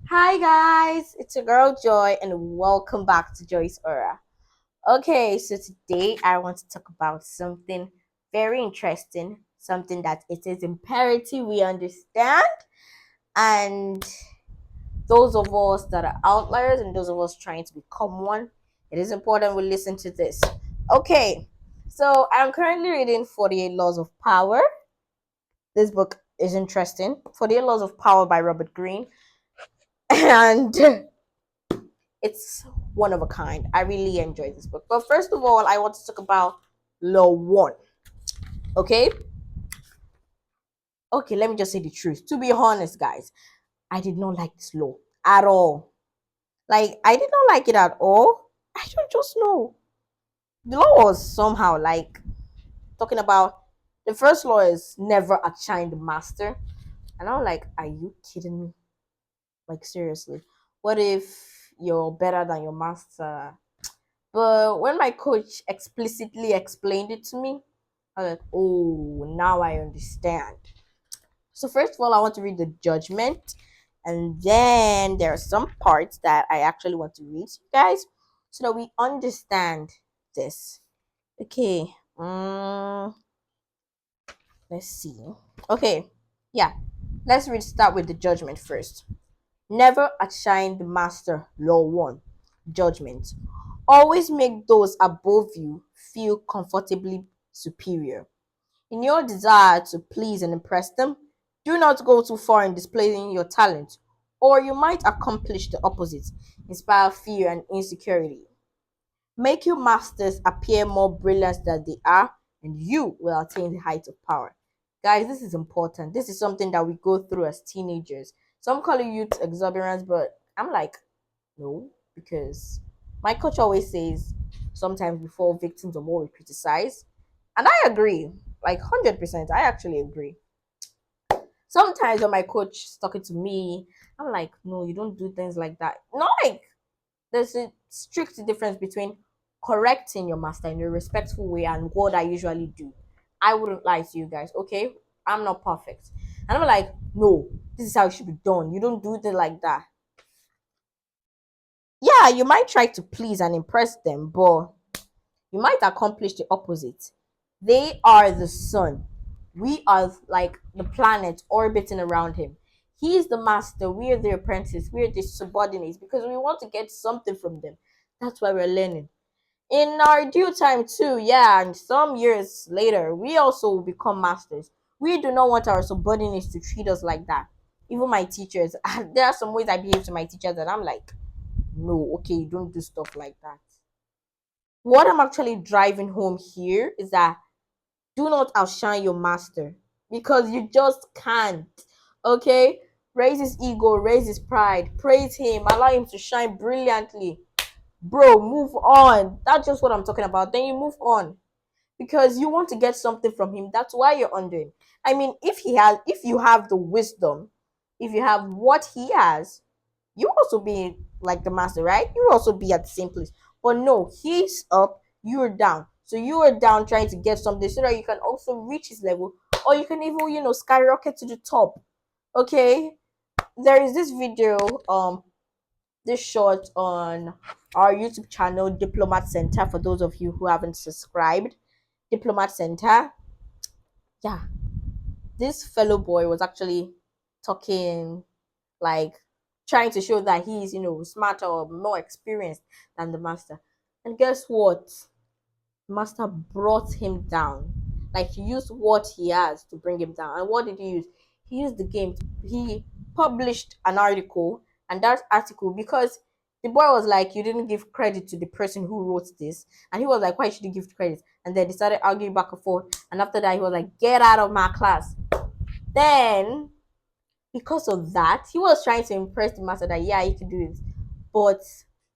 Hi guys, it's your girl Joy and welcome back to Joy's Aura. Okay, so today I want to talk about something very interesting, something that it is imperative we understand, and those of us that are outliers and those of us trying to become one, it is important we listen to this. Okay, so I'm currently reading 48 Laws of Power. This book is interesting. 48 Laws of Power by Robert Greene. And it's one of a kind. I really enjoy this book. But first of all, I want to talk about law one. Okay? Okay, let me just say the truth. To be honest, guys, I did not like this law at all. Like, I did not like it at all. I don't just know. The law was somehow like talking about the first law is never outshine the master. And I'm like, are you kidding me? Like, seriously. What if you're better than your master? But when my coach explicitly explained it to me, I was like, oh, now I understand. So, first of all, I want to read the judgment. And then there are some parts that I actually want to read to you guys so that we understand this. Okay. Let's see. Okay. Yeah. Start with the judgment first. Never outshine the master, law one. Judgment. Always make those above you feel comfortably superior. In your desire to please and impress them, do not go too far in displaying your talent, or you might accomplish the opposite, inspire fear and insecurity. Make your masters appear more brilliant than they are, and you will attain the height of power. Guys, this is important. This is something that we go through as teenagers. Some call it youth exuberance, but I'm like, no, because my coach always says sometimes before victims of what we criticize. And I agree, like 100%. I actually agree. Sometimes when my coach is talking to me, I'm like, no, you don't do things like that. Not like there's a strict difference between correcting your master in a respectful way and what I usually do. I wouldn't lie to you guys, okay? I'm not perfect. And I'm like, no, this is how it should be done. You don't do it like that. Yeah, you might try to please and impress them, but you might accomplish the opposite. They are the sun. We are like the planet orbiting around him. He is the master. We are the apprentice. We are the subordinates because we want to get something from them. That's why we're learning. In our due time, too, yeah, and some years later, we also will become masters. We do not want our subordinates to treat us like that. Even my teachers, there are some ways I behave to my teachers that I'm like, no, okay, you don't do stuff like that. What I'm actually driving home here is that do not outshine your master because you just can't. Okay? Raise his ego, raise his pride, praise him, allow him to shine brilliantly. Bro, move on. That's just what I'm talking about. Then you move on because you want to get something from him. That's why you're under him. I mean, if you have the wisdom, if you have what he has, you also be like the master, right? You also be at the same place. But no, he's up, you're down. So you are down trying to get something so that you can also reach his level, or you can even, skyrocket to the top. Okay? There is this video, this short on our YouTube channel, Diplomat Center, for those of you who haven't subscribed. Diplomat Center. Yeah. This fellow boy was actually talking like trying to show that he's smarter or more experienced than the master. And guess what? The master brought him down. Like he used what he has to bring him down. And what did he use? He used the game. He published an article, and that article, because the boy was like, you didn't give credit to the person who wrote this. And he was like, why should you give credit? And then they started arguing back and forth. And after that, he was like, get out of my class. Then because of that, he was trying to impress the master that yeah, he could do it. But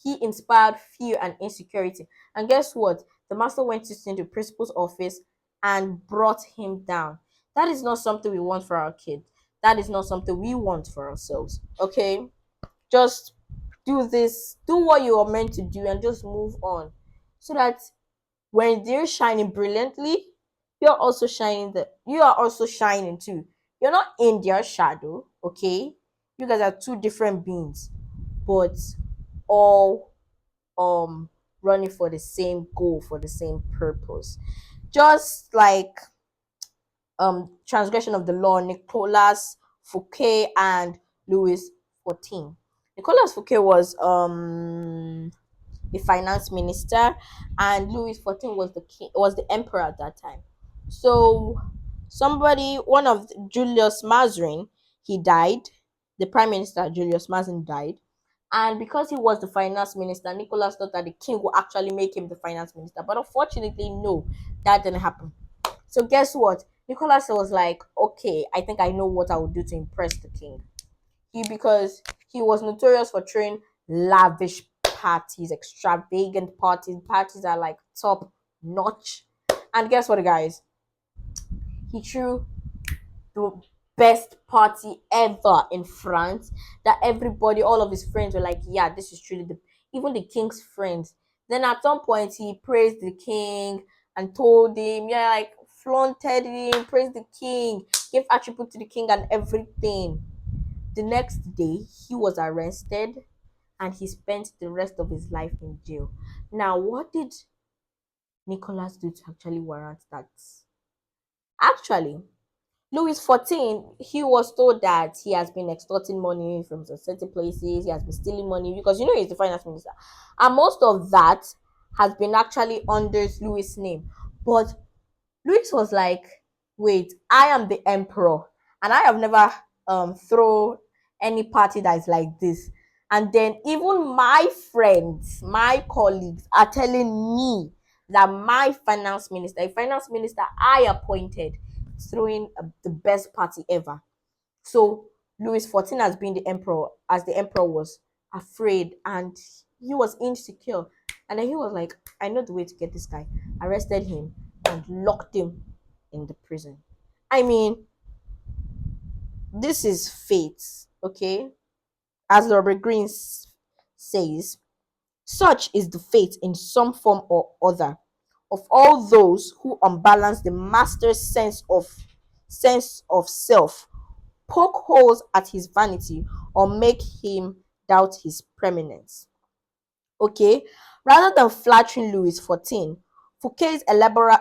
he inspired fear and insecurity. And guess what? The master went to the principal's office and brought him down. That is not something we want for our kids. That is not something we want for ourselves. Okay? Just do this, do what you are meant to do, and just move on. So that when they're shining brilliantly, you are also shining too. You're not in their shadow, okay? You guys are two different beings, but all running for the same goal, for the same purpose. Just like transgression of the law, Nicolas Fouquet and Louis XIV. Nicolas Fouquet was the finance minister, and Louis XIV was the king, was the emperor at that time. So somebody, one of Julius Mazarin, he died. The prime minister Julius Mazarin died, and because he was the finance minister, Nicholas thought that the king would actually make him the finance minister. But unfortunately, no, that didn't happen. So guess what? Nicholas was like, okay, I think I know what I would do to impress the king. Because he was notorious for throwing lavish parties, extravagant parties. Parties are like top notch. And guess what, guys? He threw the best party ever in France. That everybody, all of his friends were like, yeah, this is truly the, even the king's friends. Then at some point, he praised the king and told him, yeah, like flaunted him, praised the king, gave attribute to the king and everything. The next day, he was arrested and he spent the rest of his life in jail. Now, what did Nicholas do to actually warrant that? Actually, Louis XIV, he was told that he has been extorting money from some certain places, he has been stealing money because you know he's the finance minister. And most of that has been actually under Louis' name. But Louis was like, wait, I am the emperor and I have never thrown any party that is like this. And then even my friends, my colleagues are telling me that my finance minister, a finance minister I appointed, is throwing the best party ever. So Louis XIV has been the emperor, as the emperor was afraid and he was insecure. And then he was like, I know the way to get this guy. Arrested him and locked him in the prison. I mean, this is fate, okay? As Robert Greene says, such is the fate in some form or other of all those who unbalance the master's sense of self, poke holes at his vanity, or make him doubt his preeminence. Okay, rather than flattering Louis XIV, Fouquet's elaborate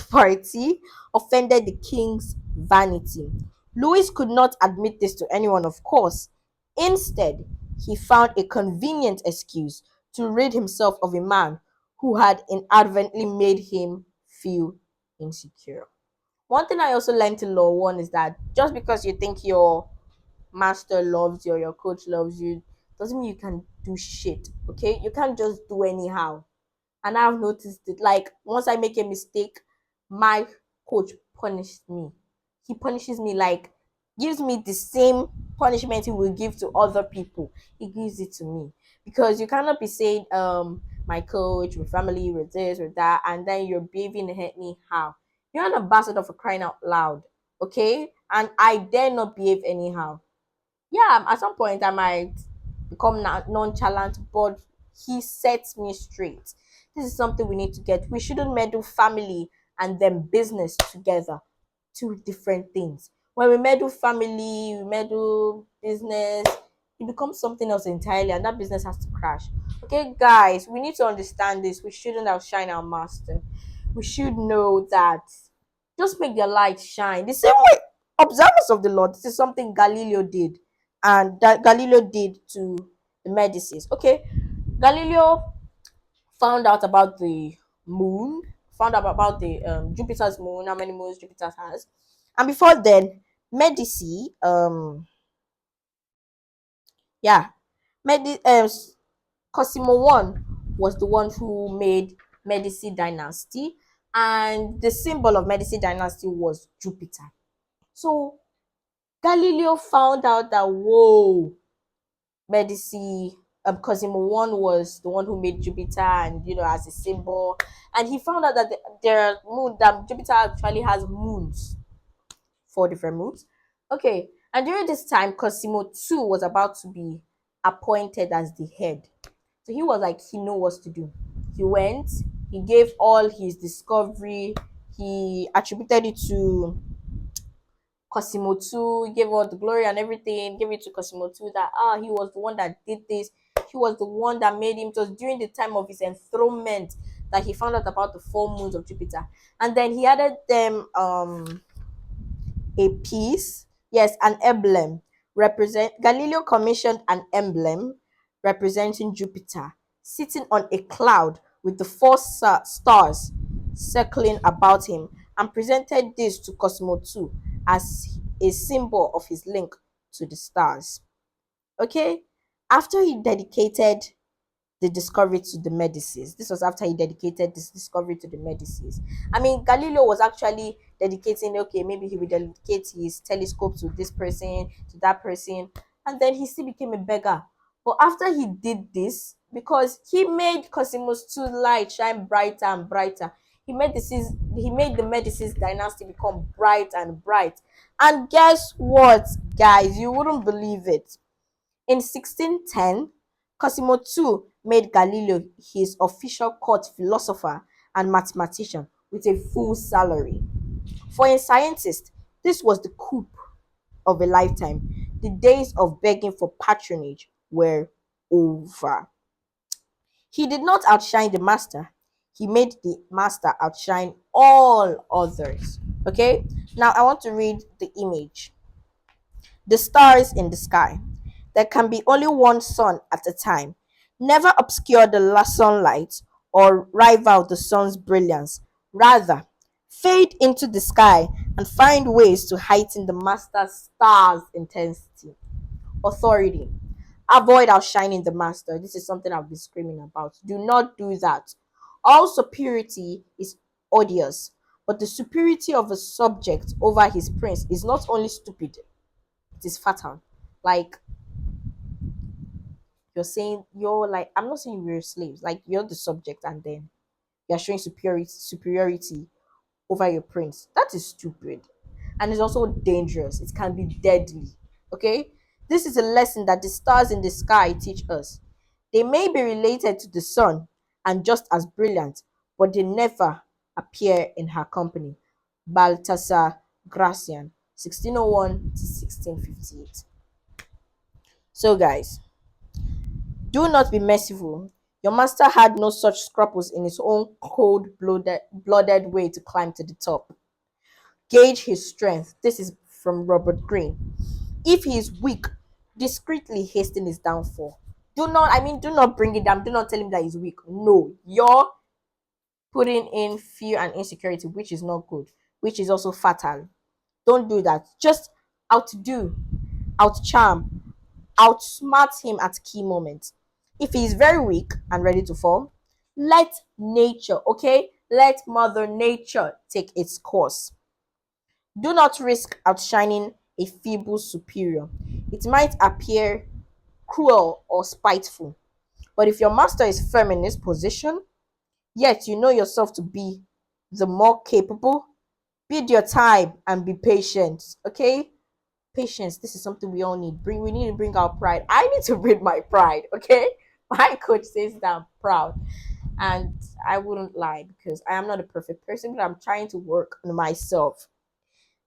party offended the king's vanity. Louis could not admit this to anyone, of course. Instead, he found a convenient excuse to rid himself of a man who had inadvertently made him feel insecure. One thing I also learned in Law 1 is that just because you think your master loves you or your coach loves you doesn't mean you can do shit. Okay, you can't just do anyhow. And I've noticed it, like once I make a mistake, my coach punishes me. He punishes me, like gives me the same punishment he will give to other people. He gives it to me. Because you cannot be saying my coach, my family, with this, with that, and then you're behaving anyhow. You're an ambassador for crying out loud. Okay, and I dare not behave anyhow. Yeah, at some point I might become nonchalant, but he sets me straight. This is something we need to get. We shouldn't meddle family and then business together. Two different things. When we meddle family, we meddle business, it becomes something else entirely, and that business has to crash. Okay, guys, we need to understand this. We shouldn't outshine our master. We should know that just make their light shine. The same way observers of the Lord, this is something Galileo did, and that Galileo did to the Medicis. Okay, Galileo found out about the moon, found out about the Jupiter's moon, how many moons Jupiter has, and before then, Medici, yeah, Medi Cosimo one was the one who made Medici dynasty, and the symbol of Medici dynasty was Jupiter. So Galileo found out that whoa, Medici, Cosimo one was the one who made Jupiter, and as a symbol, and he found out that there are moon that Jupiter actually has moons, four different moons. Okay, and during this time, Cosimo two was about to be appointed as the head, so he was like he knew what to do. He went, he gave all his discovery, he attributed it to Cosimo 2, gave all the glory and everything, gave it to Cosimo 2 that he was the one that did this, he was the one that made him. It was during the time of his enthronement that he found out about the full moons of Jupiter. And then he added them a piece, yes, an emblem. Represent Galileo commissioned an emblem representing Jupiter sitting on a cloud with the four stars circling about him, and presented this to Cosmo II as a symbol of his link to the stars. Okay, after he dedicated the discovery to the Medicis. This was after he dedicated this discovery to the Medicis. I mean, Galileo was actually dedicating, okay, maybe he would dedicate his telescope to this person, to that person, and then he still became a beggar. But after he did this, because he made Cosimus 2 light shine brighter and brighter, he made the Medicis dynasty become bright and bright. And guess what, guys? You wouldn't believe it. In 1610, Cosimo II made Galileo his official court philosopher and mathematician with a full salary. For a scientist, this was the coup of a lifetime. The days of begging for patronage were over. He did not outshine the master, he made the master outshine all others. Okay, now I want to read the image. The stars in the sky. There can be only one sun at a time. Never obscure the last sunlight or rival the sun's brilliance. Rather, fade into the sky and find ways to heighten the master star's intensity. Authority. Avoid outshining the master. This is something I've been screaming about. Do not do that. All superiority is odious, but the superiority of a subject over his prince is not only stupid, it is fatal. Like, you're saying, you're like, I'm not saying we're slaves, like you're the subject and then you're showing superiority over your prince. That is stupid. And it's also dangerous. It can be deadly. Okay? This is a lesson that the stars in the sky teach us. They may be related to the sun and just as brilliant, but they never appear in her company. Baltasar Gracian, 1601 to 1658. So, guys, do not be merciful. Your master had no such scruples in his own cold blooded way to climb to the top. Gauge his strength. This is from Robert Greene. If he is weak, discreetly hasten his downfall. Do not bring it down. Do not tell him that he's weak. No, you're putting in fear and insecurity, which is not good, which is also fatal. Don't do that. Just outdo, outcharm, outsmart him at key moments. If he is very weak and ready to fall, let nature, okay? Let Mother Nature take its course. Do not risk outshining a feeble superior. It might appear cruel or spiteful, but if your master is firm in his position, yet you know yourself to be the more capable, bid your time and be patient, okay? Patience, this is something we all need. We need to bring our pride. I need to bring my pride, okay? My coach says that I'm proud, and I wouldn't lie because I am not a perfect person, but I'm trying to work on myself.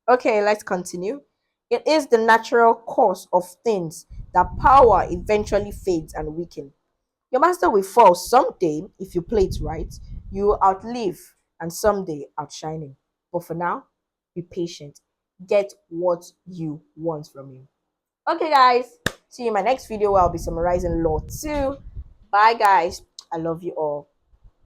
Okay, let's continue. It is the natural course of things that power eventually fades and weakens. Your master will fall someday if you play it right. You will outlive and someday outshine him. But for now, be patient. Get what you want from him. Okay, guys. See you in my next video where I'll be summarizing Law 2. Bye, guys. I love you all.